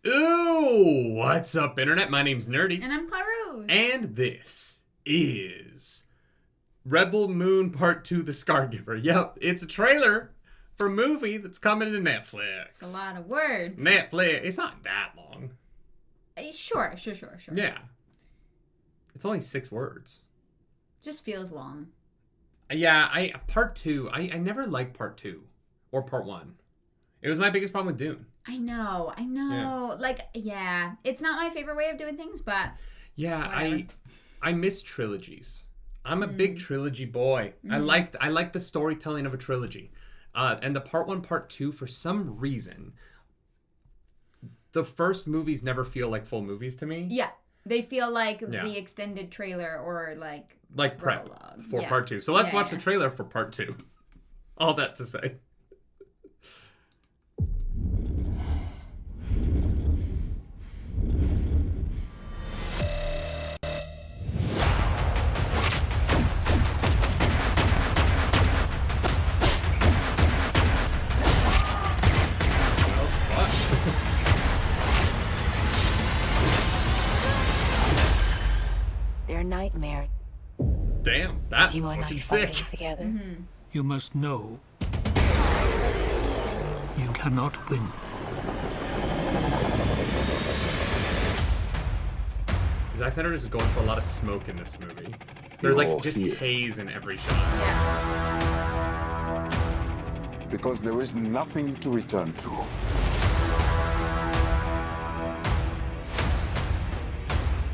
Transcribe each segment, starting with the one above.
Ooh, what's up, Internet? My name's Nerdy. And I'm Clarus. And this is Rebel Moon Part 2, The Scargiver. Yep, it's a trailer for a movie that's coming to Netflix. It's a lot of words. Netflix. It's not that long. Sure. Yeah. It's only 6 words. Just feels long. Yeah, Part 2, I never liked Part 2 or Part 1. It was my biggest problem with Dune. I know. Yeah. It's not my favorite way of doing things, but yeah, whatever. I miss trilogies. I'm a big trilogy boy. I like the storytelling of a trilogy. And the Part 1, Part 2, for some reason, the first movies never feel like full movies to me. Yeah. They feel like the extended trailer or like prep prologue. for Part 2. So let's watch the trailer for Part 2. All that to say. Their nightmare. Damn, that's You and I fucking sick. fighting together. Mm-hmm. You must know you cannot win. Zack Snyder is going for a lot of smoke in this movie. There's like just haze in every shot. Yeah. Because there is nothing to return to.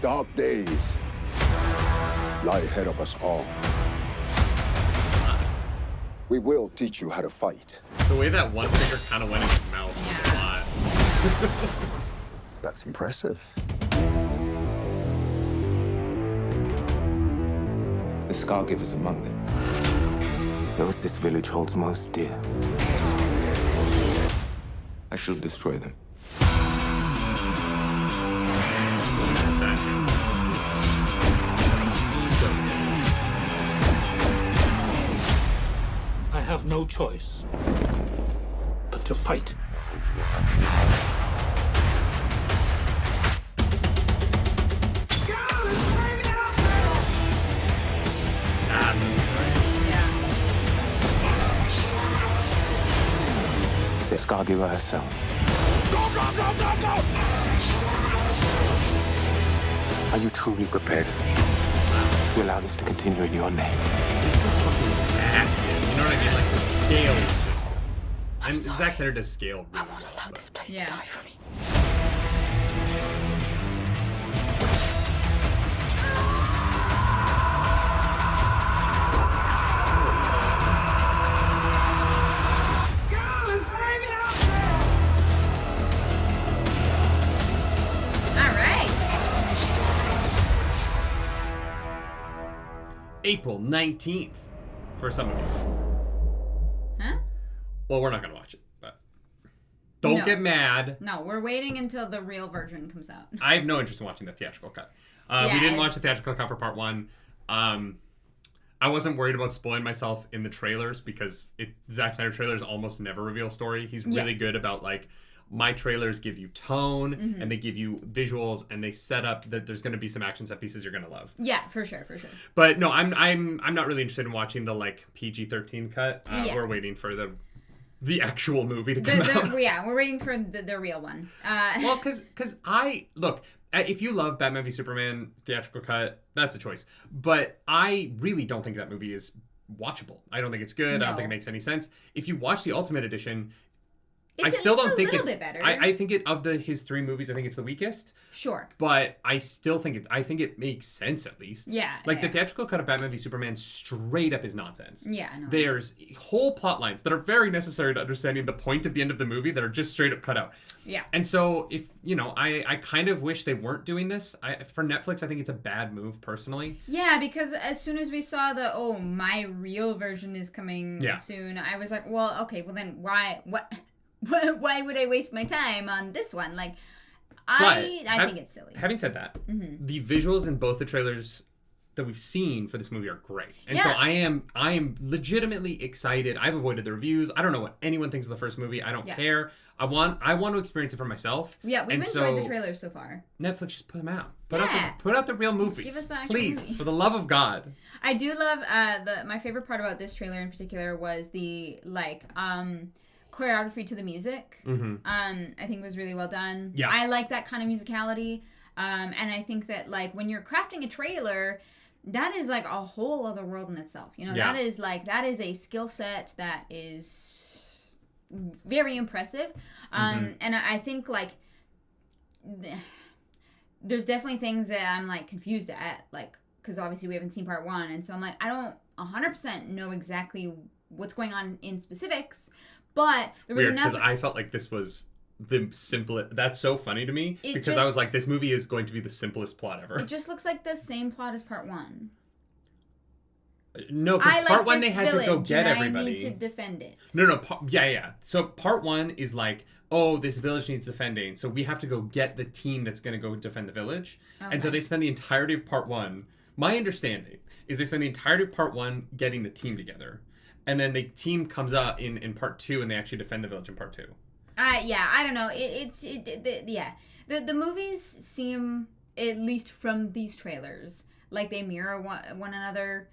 Dark days lie ahead of us all. We will teach you how to fight. The way that one finger kind of went in his mouth was a lot. That's impressive. The Scargivers among them. Those this village holds most dear. I shall destroy them. I have no choice but to fight. The Scargiver herself. Are you truly prepared to allow this to continue in your name? Massive. You know what I mean? Like the scale is just... And Zack Snyder does scale really well. Allow this place Yeah. to die for me. All right. April 19th for some of you. Huh? Well, we're not going to watch it, but don't No. get mad. No, we're waiting until the real version comes out. I have no interest in watching the theatrical cut. We didn't watch the theatrical cut for Part 1. I wasn't worried about spoiling myself in the trailers because Zack Snyder trailers almost never reveal story. He's really good about like, my trailers give you tone and they give you visuals and they set up that there's going to be some action set pieces you're going to love. Yeah, for sure. But no, I'm not really interested in watching the like PG-13 cut. We're waiting for the actual movie to come out. Yeah, we're waiting for the real one. Well, because look, if you love Batman v Superman theatrical cut, that's a choice. But I really don't think that movie is watchable. I don't think it's good. No. I don't think it makes any sense. If you watch the Ultimate Edition, I It's still at least don't a think little it's bit better. I think his 3 movies, I think it's the weakest. Sure. But I still think it makes sense at least. Yeah. Like the theatrical cut of Batman v Superman straight up is nonsense. Yeah, I know. There's whole plot lines that are very necessary to understanding the point of the end of the movie that are just straight up cut out. Yeah. And so if, I kind of wish they weren't doing this. For Netflix, I think it's a bad move personally. Yeah, because as soon as we saw my real version is coming soon, I was like, well, okay, well then why would I waste my time on this one? Like, I think it's silly. Having said that, the visuals in both the trailers that we've seen for this movie are great. And so I am legitimately excited. I've avoided the reviews. I don't know what anyone thinks of the first movie. I don't care. I want to experience it for myself. Yeah, we've enjoyed the trailers so far. Netflix, just put them out. Put out the real movies. Just give us the please, movie. for the love of God. I do love my favorite part about this trailer in particular was the choreography to the music. Mm-hmm. I think was really well done. Yeah. I like that kind of musicality. And I think that like when you're crafting a trailer, that is like a whole other world in itself. You know, that is a skill set that is very impressive. And I think like there's definitely things that I'm like confused at, like, because obviously we haven't seen part 1, and so I'm like, I don't 100% know exactly what's going on in specifics, but there was enough. Because I felt like this was the simplest. That's so funny to me because I was like, this movie is going to be the simplest plot ever. It just looks like the same plot as part 1. No, because part 1 they had to go get everybody. I need to defend it. No. Yeah. So part 1 is like, oh, this village needs defending, so we have to go get the team that's going to go defend the village. Okay. And so they spend the entirety of part 1. My understanding is they spend the entirety of part 1 getting the team together, and then the team comes up in part 2, and they actually defend the village in part 2. Yeah, I don't know. The movies seem, at least from these trailers, like they mirror one another.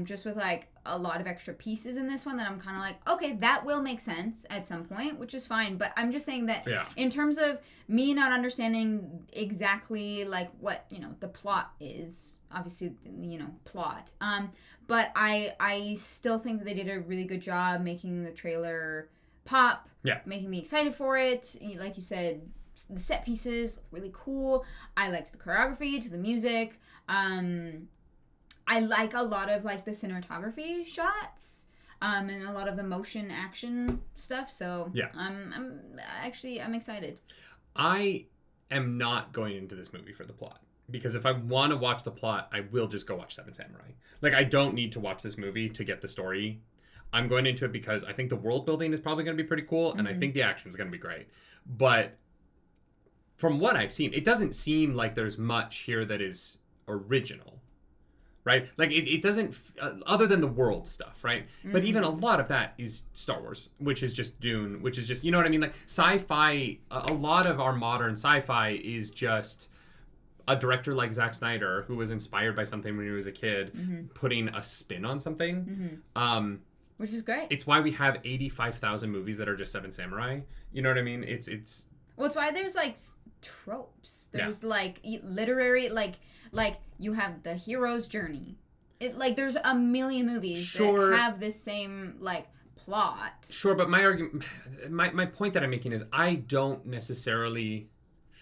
Just with like a lot of extra pieces in this one that I'm kind of like, okay, that will make sense at some point, which is fine. But I'm just saying that in terms of me not understanding exactly like what, you know, the plot is, obviously, you know, plot. But I still think that they did a really good job making the trailer pop, making me excited for it. Like you said, the set pieces, really cool. I liked the choreography to the music. I like a lot of like the cinematography shots, and a lot of the motion action stuff. So I'm excited. I am not going into this movie for the plot, because if I want to watch the plot, I will just go watch Seven Samurai. Like, I don't need to watch this movie to get the story. I'm going into it because I think the world building is probably going to be pretty cool, and I think the action is going to be great. But from what I've seen, it doesn't seem like there's much here that is original. Right? Like, it doesn't, other than the world stuff, right? But even a lot of that is Star Wars, which is just Dune, which is just, you know what I mean? Like, sci-fi, a lot of our modern sci-fi is just a director like Zack Snyder, who was inspired by something when he was a kid, putting a spin on something. Which is great. It's why we have 85,000 movies that are just Seven Samurai. You know what I mean? It's well, it's why there's like tropes. There's like literary, like you have the hero's journey. It like there's a million movies that have this same like plot. Sure, but my argument, my point that I'm making is I don't necessarily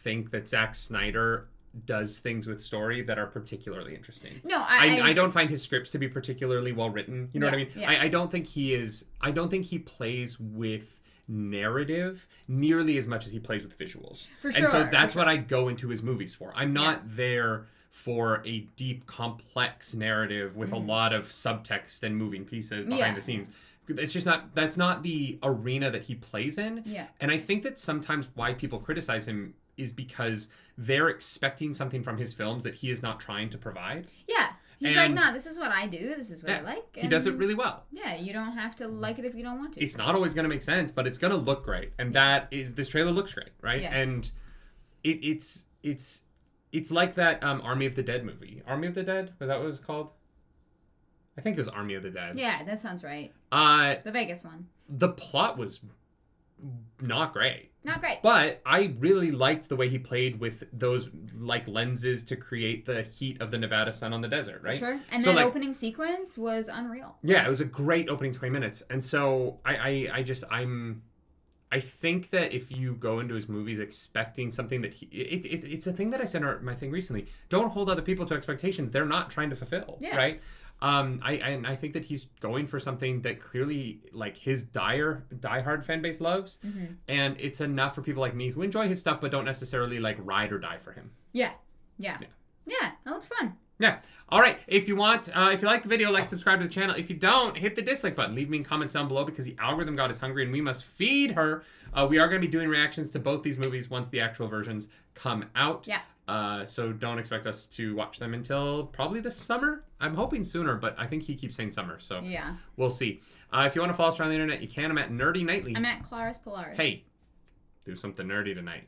think that Zack Snyder does things with story that are particularly interesting. No, I don't find his scripts to be particularly well written. You know what I mean? Yeah. I don't think he is. I don't think he plays with narrative nearly as much as he plays with visuals. For sure. And so that's what I go into his movies for. I'm not there for a deep, complex narrative with a lot of subtext and moving pieces behind the scenes. It's just not, that's not the arena that he plays in. Yeah. And I think that sometimes why people criticize him is because they're expecting something from his films that he is not trying to provide. Yeah. He's like, no, this is what I do. This is what I like. And he does it really well. Yeah, you don't have to like it if you don't want to. It's not always going to make sense, but it's going to look great. And this trailer looks great, right? Yes. And it's like that Army of the Dead movie. Army of the Dead? Was that what it was called? I think it was Army of the Dead. Yeah, that sounds right. The Vegas one. The plot was not great. Not great. But I really liked the way he played with those like lenses to create the heat of the Nevada sun on the desert, right? Sure. And so, that opening sequence was unreal. Yeah, it was a great opening 20 minutes. And so I think that if you go into his movies expecting something that it's a thing that I said in my thing recently. Don't hold other people to expectations they're not trying to fulfill, right? I think that he's going for something that clearly like his diehard fan base loves, and it's enough for people like me who enjoy his stuff but don't necessarily like ride or die for him. Yeah, that looked fun. Yeah. All right. If you want, if you like the video, like, subscribe to the channel. If you don't, hit the dislike button. Leave me comments down below because the algorithm god is hungry and we must feed her. We are going to be doing reactions to both these movies once the actual versions come out. Yeah. So don't expect us to watch them until probably this summer. I'm hoping sooner, but I think he keeps saying summer, so yeah, we'll see. If you want to follow us around the internet, you can. I'm at Nerdy Nightly. I'm at Claris Polaris. Hey, do something nerdy tonight.